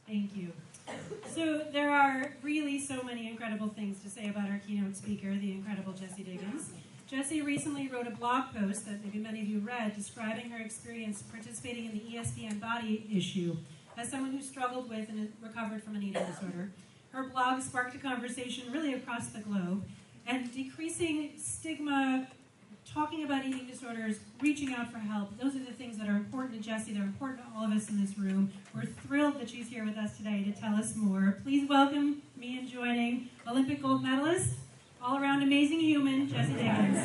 Thank you. So there are really so many incredible things to say about our keynote speaker, the incredible Jessie Diggins. Jessie recently wrote a blog post that maybe many of you read describing her experience participating in the ESPN body issue as someone who struggled with and recovered from an eating disorder. Her blog sparked a conversation really across the globe, and decreasing stigma, talking about eating disorders, reaching out for help, those are the things that are important to Jessie. They're important to all of us in this room. We're thrilled that she's here with us today to tell us more. Please welcome me in joining Olympic gold medalist, all-around amazing human, Jessie Diggins.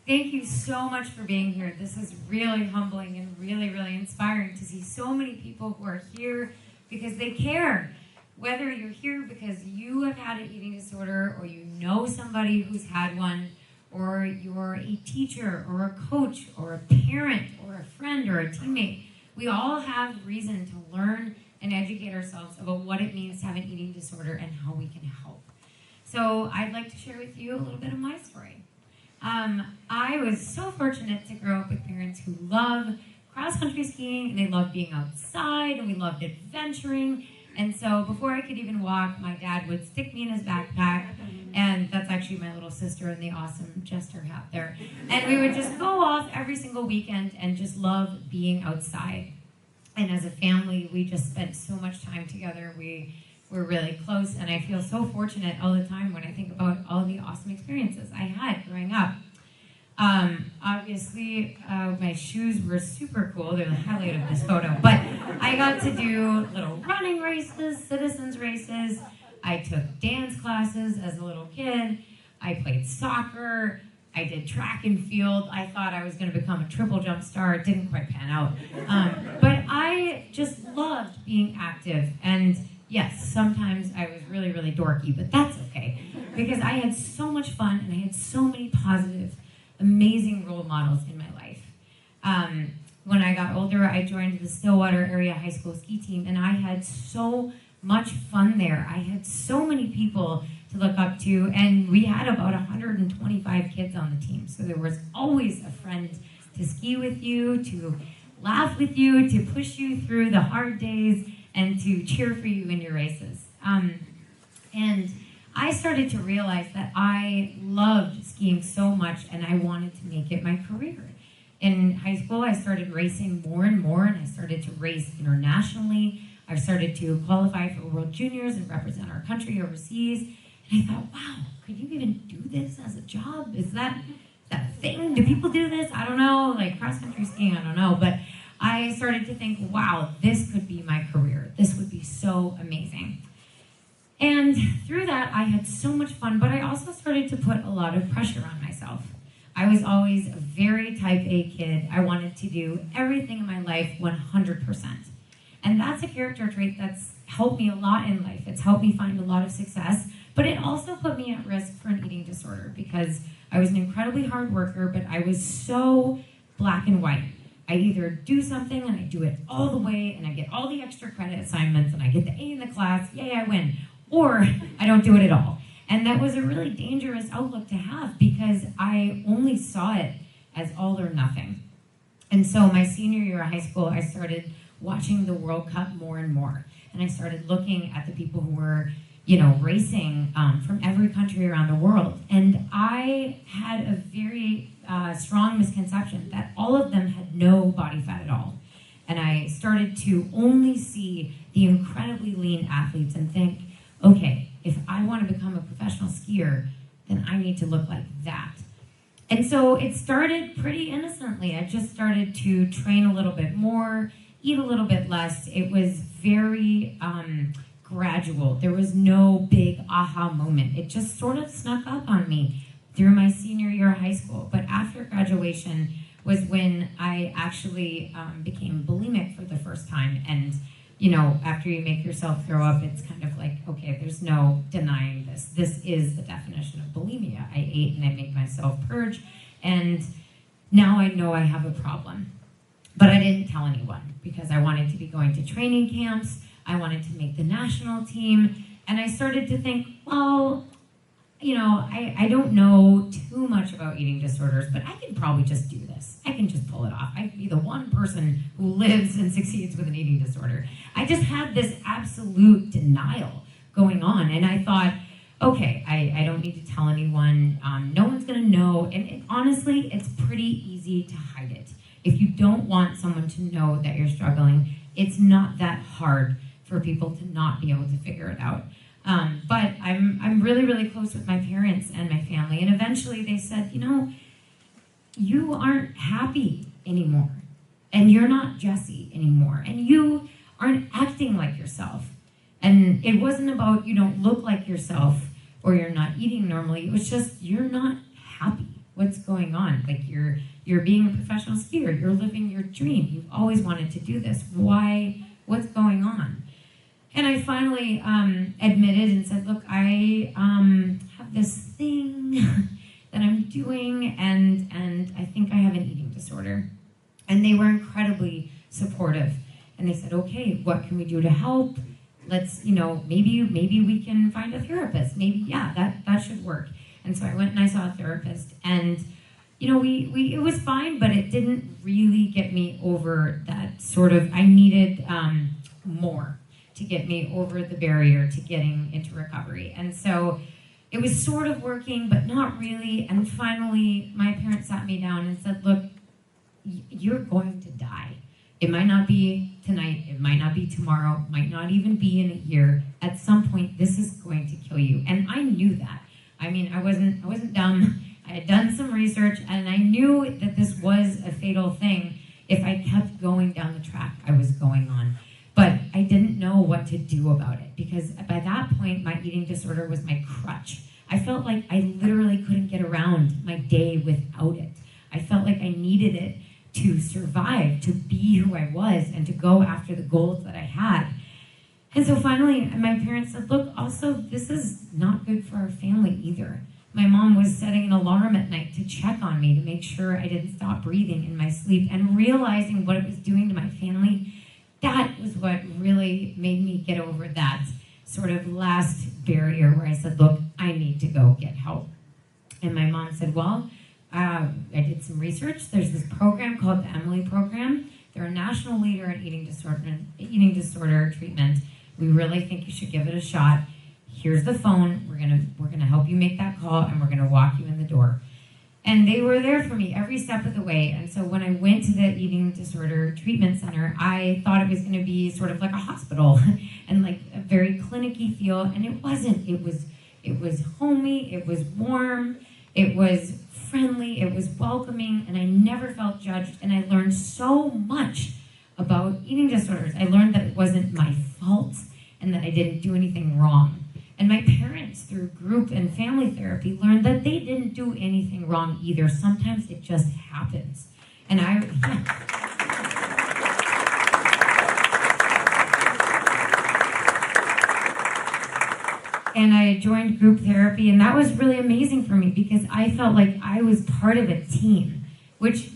Thank you so much for being here. This is really humbling and really, really inspiring to see so many people who are here because they care. Whether you're here because you have had an eating disorder or you know somebody who's had one, or you're a teacher or a coach or a parent or a friend or a teammate, we all have reason to learn and educate ourselves about what it means to have an eating disorder and how we can help. So I'd like to share with you a little bit of my story. I was so fortunate to grow up with parents who love cross-country skiing, and they loved being outside, and we loved adventuring. And so before I could even walk, my dad would stick me in his backpack, and that's actually my little sister in the awesome jester hat there. And we would just go off every single weekend and just love being outside. And as a family, we just spent so much time together. We're really close, and I feel so fortunate all the time when I think about all the awesome experiences I had growing up. Obviously, my shoes were super cool. They're the highlight of this photo. But I got to do little running races, citizens races. I took dance classes as a little kid. I played soccer. I did track and field. I thought I was going to become a triple jump star. It didn't quite pan out. But I just loved being active. And yes, sometimes I was really, really dorky, but that's okay. Because I had so much fun and I had so many positive, amazing role models in my life. When I got older, I joined the Stillwater area high school ski team, and I had so much fun there. I had so many people to look up to, and we had about 125 kids on the team. So there was always a friend to ski with you, to laugh with you, to push you through the hard days, and to cheer for you in your races. And I started to realize that I loved skiing so much, and I wanted to make it my career. In high school, I started racing more and more, and I started to race internationally. I started to qualify for World Juniors and represent our country overseas. And I thought, wow, could you even do this as a job? Is that a thing? Do people do this? I don't know, like cross-country skiing, I don't know. But I started to think, wow, this could be my career. This would be so amazing. And through that, I had so much fun, but I also started to put a lot of pressure on myself. I was always a very type A kid. I wanted to do everything in my life 100%. And that's a character trait that's helped me a lot in life. It's helped me find a lot of success, but it also put me at risk for an eating disorder because I was an incredibly hard worker, but I was so black and white. I either do something and I do it all the way and I get all the extra credit assignments and I get the A in the class, yay, I win. Or I don't do it at all. And that was a really dangerous outlook to have because I only saw it as all or nothing. And so my senior year of high school, I started watching the World Cup more and more. And I started looking at the people who were, racing from every country around the world. And I had a very strong misconception that all of them had no body fat at all. And I started to only see the incredibly lean athletes and think, okay, if I want to become a professional skier, then I need to look like that. And so it started pretty innocently. I just started to train a little bit more, eat a little bit less. It was very gradual. There was no big aha moment. It just sort of snuck up on me through my senior year of high school. But after graduation was when I actually became bulimic for the first time. And after you make yourself throw up, it's kind of like, okay, there's no denying this. This is the definition of bulimia. I ate and I made myself purge, and now I know I have a problem. But I didn't tell anyone because I wanted to be going to training camps. I wanted to make the national team. And I started to think, well, I don't know too much about eating disorders, but I can probably just do this. I can just pull it off. I can be the one person who lives and succeeds with an eating disorder. I just had this absolute denial going on, and I thought, okay, I don't need to tell anyone. No one's going to know, and honestly, it's pretty easy to hide it. If you don't want someone to know that you're struggling, it's not that hard for people to not be able to figure it out. But I'm really, really close with my parents and my family. And eventually they said, you aren't happy anymore. And you're not Jessie anymore. And you aren't acting like yourself. And it wasn't about you don't look like yourself or you're not eating normally. It was just you're not happy. What's going on? Like you're being a professional skier. You're living your dream. You've always wanted to do this. Why? What's going on? And I finally admitted and said, look, I have this thing that I'm doing, and I think I have an eating disorder. And they were incredibly supportive. And they said, okay, what can we do to help? Let's, maybe we can find a therapist. Maybe, yeah, that should work. And so I went and I saw a therapist. And, it was fine, but it didn't really get me over that sort of, I needed more to get me over the barrier to getting into recovery. And so it was sort of working, but not really. And finally, my parents sat me down and said, look, you're going to die. It might not be tonight, it might not be tomorrow, might not even be in a year. At some point, this is going to kill you. And I knew that. I mean, I wasn't dumb. I had done some research, and I knew that this was a fatal thing if I kept going down the track I was going on. But I didn't know what to do about it because by that point, my eating disorder was my crutch. I felt like I literally couldn't get around my day without it. I felt like I needed it to survive, to be who I was, and to go after the goals that I had. And so finally, my parents said, look, also, this is not good for our family either. My mom was setting an alarm at night to check on me to make sure I didn't stop breathing in my sleep, and realizing what it was doing to my family, that was what really made me get over that sort of last barrier where I said, look, I need to go get help. And my mom said, well, I did some research. There's this program called the Emily Program. They're a national leader in eating disorder treatment. We really think you should give it a shot. Here's the phone. We're gonna help you make that call, and we're gonna walk you in the door. And they were there for me every step of the way. And so when I went to the eating disorder treatment center, I thought it was going to be sort of like a hospital and like a very clinic-y feel. And it wasn't. It was homey. It was warm. It was friendly. It was welcoming. And I never felt judged. And I learned so much about eating disorders. I learned that it wasn't my fault and that I didn't do anything wrong. And my parents, through group and family therapy, learned that they didn't do anything wrong either. Sometimes it just happens. And I joined group therapy, and that was really amazing for me because I felt like I was part of a team, which,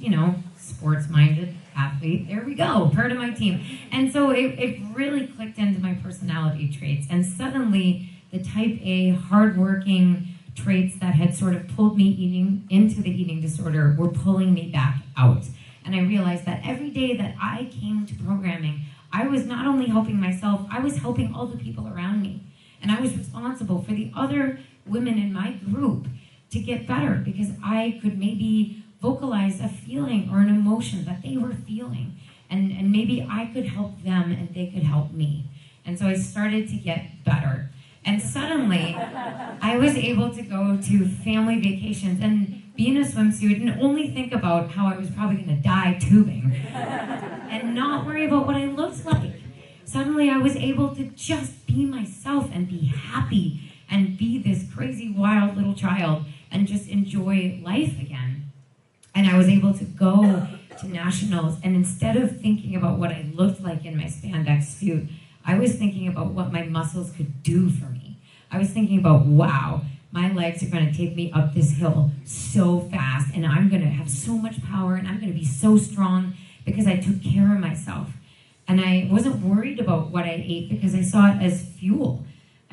sports-minded athlete, there we go, part of my team. And so it really clicked into my personality traits, and suddenly the type A, hardworking traits that had sort of pulled me into the eating disorder were pulling me back out. And I realized that every day that I came to programming, I was not only helping myself, I was helping all the people around me. And I was responsible for the other women in my group to get better because I could maybe vocalize a feeling or an emotion that they were feeling. And maybe I could help them and they could help me. And so I started to get better. And suddenly, I was able to go to family vacations and be in a swimsuit and only think about how I was probably going to die tubing and not worry about what I looked like. Suddenly, I was able to just be myself and be happy and be this crazy, wild little child and just enjoy life again. And I was able to go to nationals, and instead of thinking about what I looked like in my spandex suit, I was thinking about what my muscles could do for me. I was thinking about, wow, my legs are going to take me up this hill so fast, and I'm going to have so much power, and I'm going to be so strong because I took care of myself. And I wasn't worried about what I ate because I saw it as fuel.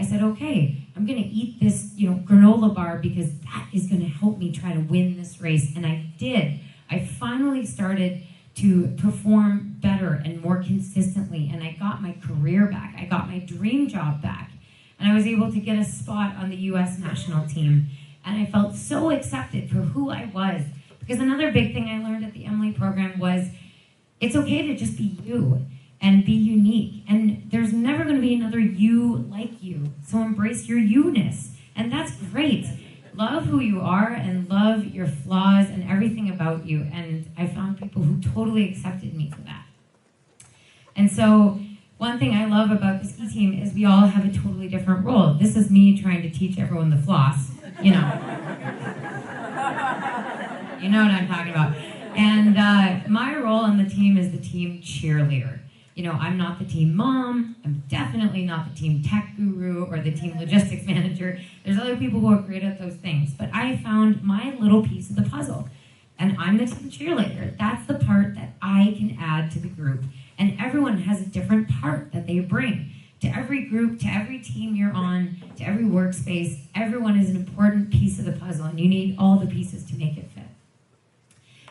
I said, okay, I'm going to eat this, granola bar because that is going to help me try to win this race. And I did. I finally started to perform better and more consistently, and I got my career back. I got my dream job back, and I was able to get a spot on the U.S. national team, and I felt so accepted for who I was. Because another big thing I learned at the Emily program was it's okay to just be you and be unique, and there's never going to be another you like you, so embrace your you-ness, and that's great. Love who you are and love your flaws and everything about you. And I found people who totally accepted me for that. And so one thing I love about the ski team is we all have a totally different role. This is me trying to teach everyone the floss, You know what I'm talking about. And my role on the team is the team cheerleader. I'm not the team mom. I'm definitely not the team tech guru or the team logistics manager. There's other people who are great at those things. But I found my little piece of the puzzle. And I'm the team cheerleader. That's the part that I can add to the group. And everyone has a different part that they bring. To every group, to every team you're on, to every workspace, everyone is an important piece of the puzzle. And you need all the pieces to make it fit.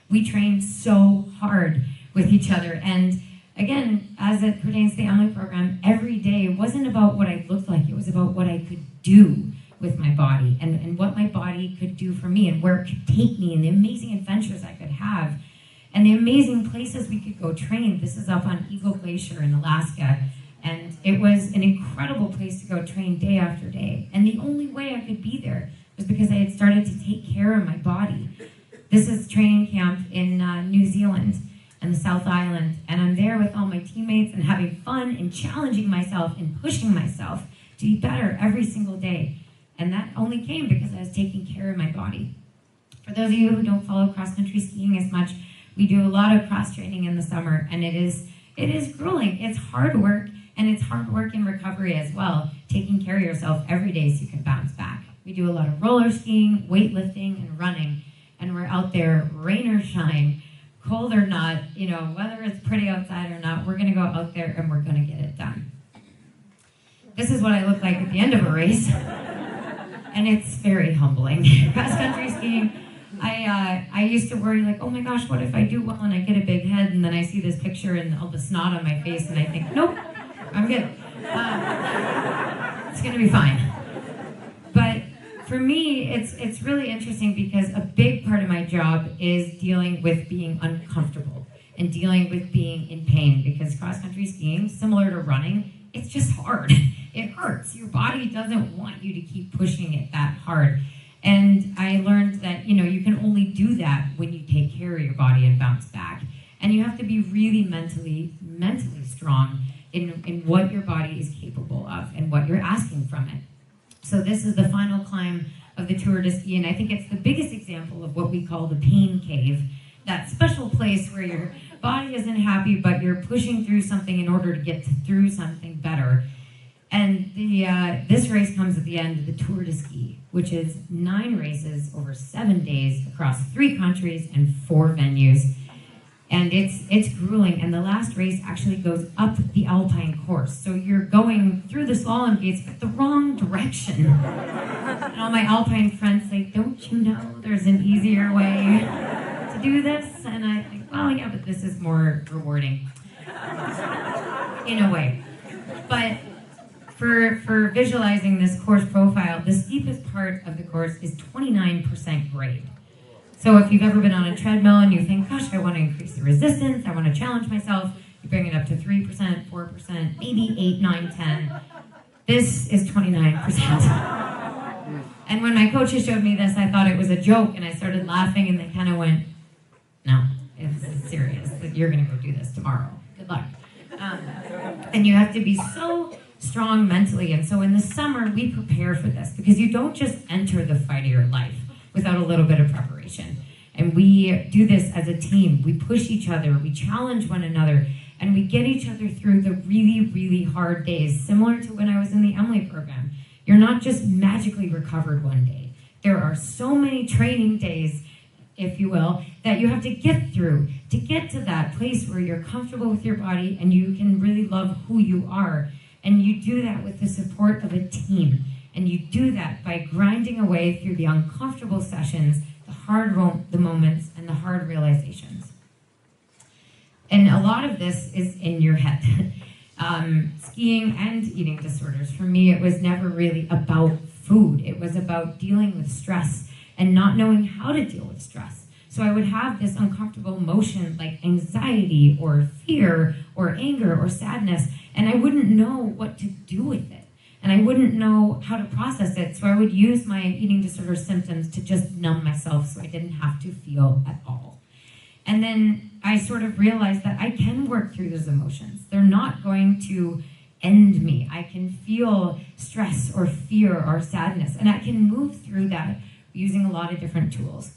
We train so hard with each other. And again, as it pertains to the Emily program, every day wasn't about what I looked like. It was about what I could do with my body and what my body could do for me and where it could take me and the amazing adventures I could have and the amazing places we could go train. This is up on Eagle Glacier in Alaska, and it was an incredible place to go train day after day. And the only way I could be there was because I had started to take care of my body. This is training camp in New Zealand and the South Island, and I'm there with all my teammates and having fun and challenging myself and pushing myself to be better every single day. And that only came because I was taking care of my body. For those of you who don't follow cross-country skiing as much, we do a lot of cross-training in the summer, and it is grueling. It's hard work, and it's hard work in recovery as well, taking care of yourself every day so you can bounce back. We do a lot of roller skiing, weightlifting, and running, and we're out there, rain or shine, cold or not, whether it's pretty outside or not, we're going to go out there and we're going to get it done. This is what I look like at the end of a race, and it's very humbling. Cross-country skiing, I used to worry, like, oh my gosh, what if I do well and I get a big head, and then I see this picture and all the snot on my face, and I think, nope, I'm good. It's going to be fine. But for me, it's really interesting because a big part of my job is dealing with being uncomfortable and dealing with being in pain, because cross-country skiing, similar to running, it's just hard. It hurts. Your body doesn't want you to keep pushing it that hard. And I learned that, you can only do that when you take care of your body and bounce back. And you have to be really mentally strong in what your body is capable of and what you're asking from it. So this is the final climb of the Tour de Ski, and I think it's the biggest example of what we call the pain cave, that special place where your body isn't happy, but you're pushing through something in order to get through something better. And this race comes at the end of the Tour de Ski, which is 9 races over 7 days across 3 countries and 4 venues. And it's grueling, and the last race actually goes up the alpine course. So you're going through the slalom gates, but the wrong direction. And all my alpine friends say, don't you know there's an easier way to do this? And I think, well, yeah, but this is more rewarding in a way. But for visualizing this course profile, the steepest part of the course is 29% grade. So if you've ever been on a treadmill and you think, gosh, I want to increase the resistance, I want to challenge myself, you bring it up to 3%, 4%, maybe 8, 9, 10. This is 29%. And when my coaches showed me this, I thought it was a joke, and I started laughing, and they kind of went, no, it's serious. You're going to go do this tomorrow. Good luck. And you have to be so strong mentally. And so in the summer, we prepare for this, because you don't just enter the fight of your life without a little bit of preparation. And we do this as a team. We push each other, we challenge one another, and we get each other through the really, really hard days, similar to when I was in the Emily program. You're not just magically recovered one day. There are so many training days, if you will, that you have to get through to get to that place where you're comfortable with your body and you can really love who you are. And you do that with the support of a team. And you do that by grinding away through the uncomfortable sessions, the moments, and the hard realizations. And a lot of this is in your head. Skiing and eating disorders, for me, it was never really about food. It was about dealing with stress and not knowing how to deal with stress. So I would have this uncomfortable emotion like anxiety or fear or anger or sadness, and I wouldn't know what to do with it. And I wouldn't know how to process it, so I would use my eating disorder symptoms to just numb myself so I didn't have to feel at all. And then I sort of realized that I can work through those emotions. They're not going to end me. I can feel stress or fear or sadness, and I can move through that using a lot of different tools.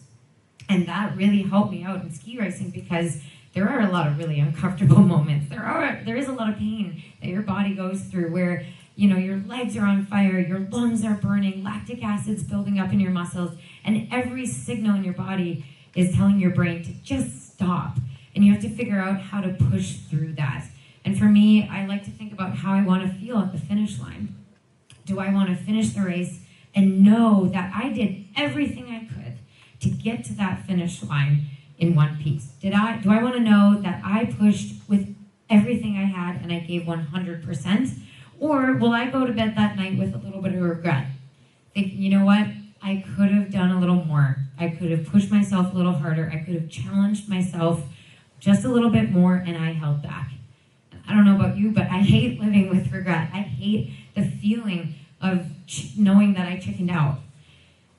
And that really helped me out in ski racing because there are a lot of really uncomfortable moments. There is a lot of pain that your body goes through where, you know, your legs are on fire, your lungs are burning, lactic acid's building up in your muscles, and every signal in your body is telling your brain to just stop. And you have to figure out how to push through that. And for me, I like to think about how I want to feel at the finish line. Do I want to finish the race and know that I did everything I could to get to that finish line in one piece? Do I want to know that I pushed with everything I had and I gave 100%? Or will I go to bed that night with a little bit of regret? Thinking, you know what? I could have done a little more. I could have pushed myself a little harder. I could have challenged myself just a little bit more, and I held back. I don't know about you, but I hate living with regret. I hate the feeling of knowing that I chickened out.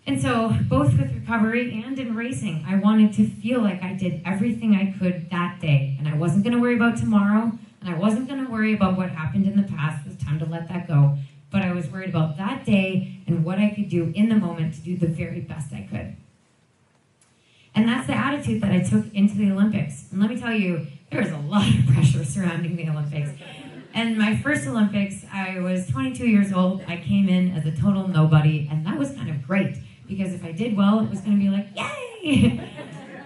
And so both with recovery and in racing, I wanted to feel like I did everything I could that day. And I wasn't going to worry about tomorrow. And I wasn't going to worry about what happened in the past. It was time to let that go. But I was worried about that day and what I could do in the moment to do the very best I could. And that's the attitude that I took into the Olympics. And let me tell you, there was a lot of pressure surrounding the Olympics. And my first Olympics, I was 22 years old. I came in as a total nobody, and that was kind of great. Because if I did well, it was going to be like, yay!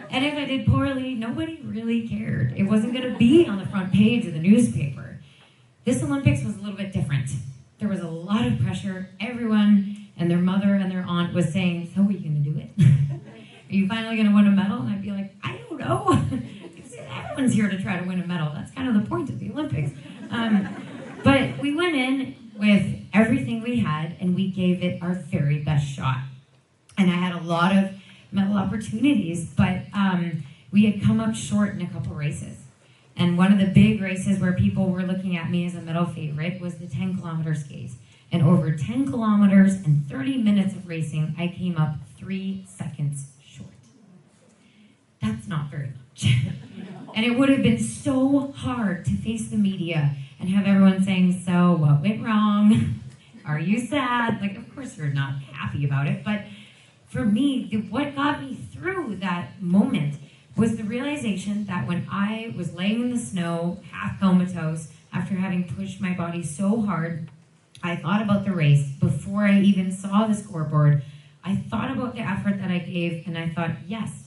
And if I did poorly, nobody really cared. It wasn't going to be on the front page of the newspaper. This Olympics was a little bit different. There was a lot of pressure. Everyone and their mother and their aunt was saying, so are you going to do it? Are you finally going to win a medal? And I'd be like, I don't know. Everyone's here to try to win a medal. That's kind of the point of the Olympics. But we went in with everything we had, and we gave it our very best shot. And I had a lot of medal opportunities, but we had come up short in a couple races. And one of the big races where people were looking at me as a medal favorite was the 10-kilometer skates. And over 10 kilometers and 30 minutes of racing, I came up 3 seconds short. That's not very much. And it would have been so hard to face the media and have everyone saying, so what went wrong? Are you sad? Like, of course you're not happy about it, but for me, what got me through that moment was the realization that when I was laying in the snow, half comatose, after having pushed my body so hard, I thought about the race before I even saw the scoreboard. I thought about the effort that I gave, and I thought, yes,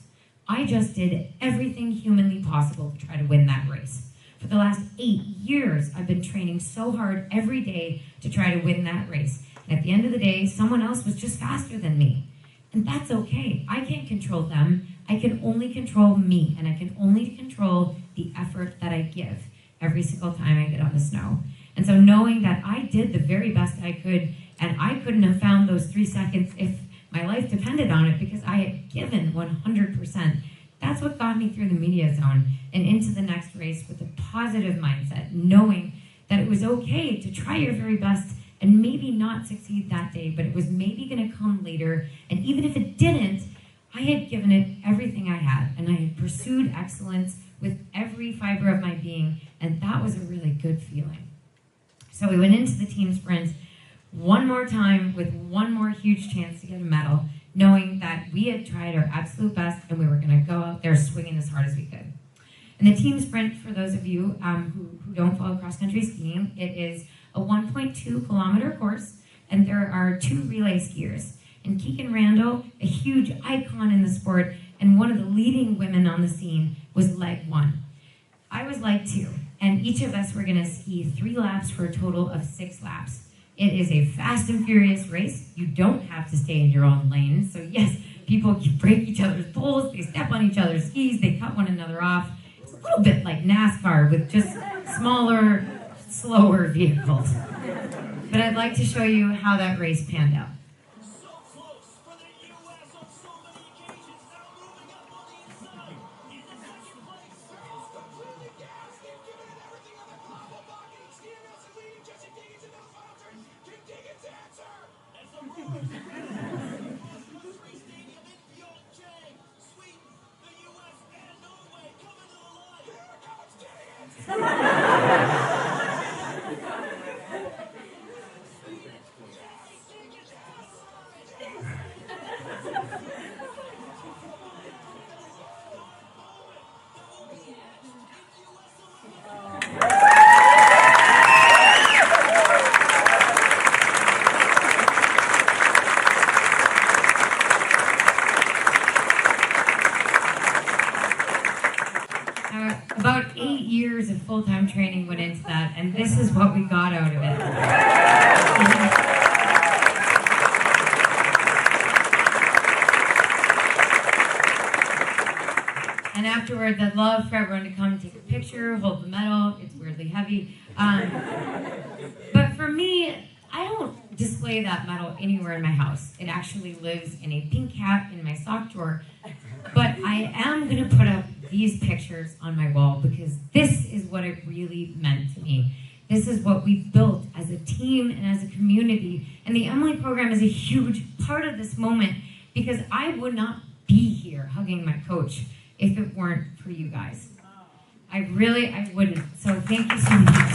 I just did everything humanly possible to try to win that race. For the last 8 years, I've been training so hard every day to try to win that race. And at the end of the day, someone else was just faster than me. And that's okay. I can't control them. I can only control me, and I can only control the effort that I give every single time I get on the snow. And so knowing that I did the very best I could, and I couldn't have found those 3 seconds if my life depended on it because I had given 100%, that's what got me through the media zone and into the next race with a positive mindset, knowing that it was okay to try your very best and maybe not succeed that day, but it was maybe going to come later. And even if it didn't, I had given it everything I had, and I had pursued excellence with every fiber of my being, and that was a really good feeling. So we went into the team sprint one more time with one more huge chance to get a medal, knowing that we had tried our absolute best and we were going to go out there swinging as hard as we could. And the team sprint, for those of you who don't follow cross-country skiing, it is a 1.2 kilometer course, and there are 2 relay skiers. And Keegan Randall, a huge icon in the sport and one of the leading women on the scene, was leg 1. I was leg 2. and each of us were going to ski 3 laps for a total of 6 laps. It is a fast and furious race. You don't have to stay in your own lane. So yes, people break each other's poles, they step on each other's skis, they cut one another off. It's a little bit like NASCAR with just smaller, slower vehicles. But I'd like to show you how that race panned out. About 8 years of full-time training went into that, and this is what we got out of it. And afterwards, I'd love for everyone to come take a picture, hold the medal. It's weirdly heavy. But for me, I don't display that medal anywhere in my house. It actually lives in a pink hat in my sock drawer. But I am going to put up these pictures on my wall because this is what it really meant to me. This is what we built as a team and as a community. And the Emily program is a huge part of this moment because I would not be here hugging my coach if it weren't for you guys. I wouldn't. So thank you so much.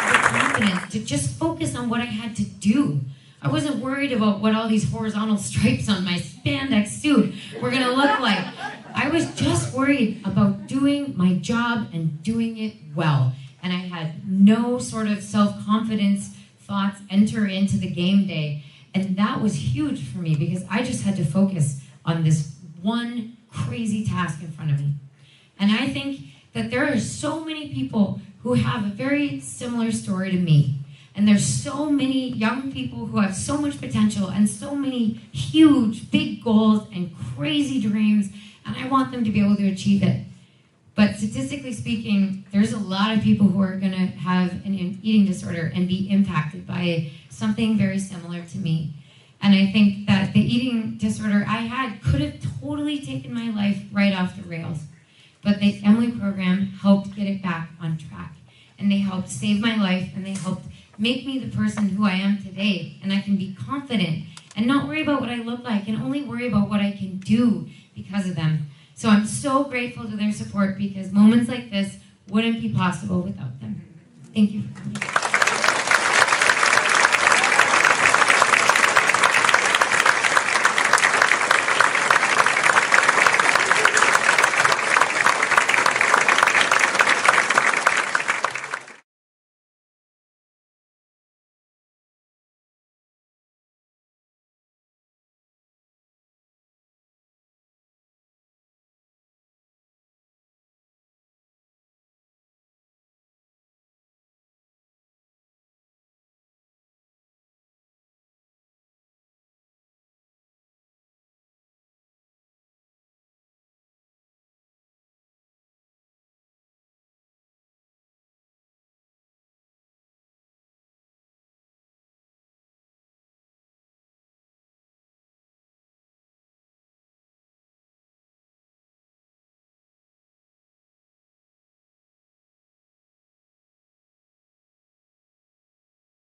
The confidence to just focus on what I had to do. I wasn't worried about what all these horizontal stripes on my spandex suit were going to look like. I was just worried about doing my job and doing it well. And I had no sort of self-confidence thoughts enter into the game day. And that was huge for me because I just had to focus on this one crazy task in front of me. And I think that there are so many people who have a very similar story to me. And there's so many young people who have so much potential and so many huge, big goals and crazy dreams, and I want them to be able to achieve it. But statistically speaking, there's a lot of people who are going to have an eating disorder and be impacted by something very similar to me. And I think that the eating disorder I had could have totally taken my life right off the rails. But the Emily program helped get it back on track. And they helped save my life, and they helped make me the person who I am today, and I can be confident and not worry about what I look like and only worry about what I can do because of them. So I'm so grateful to their support because moments like this wouldn't be possible without them. Thank you for coming.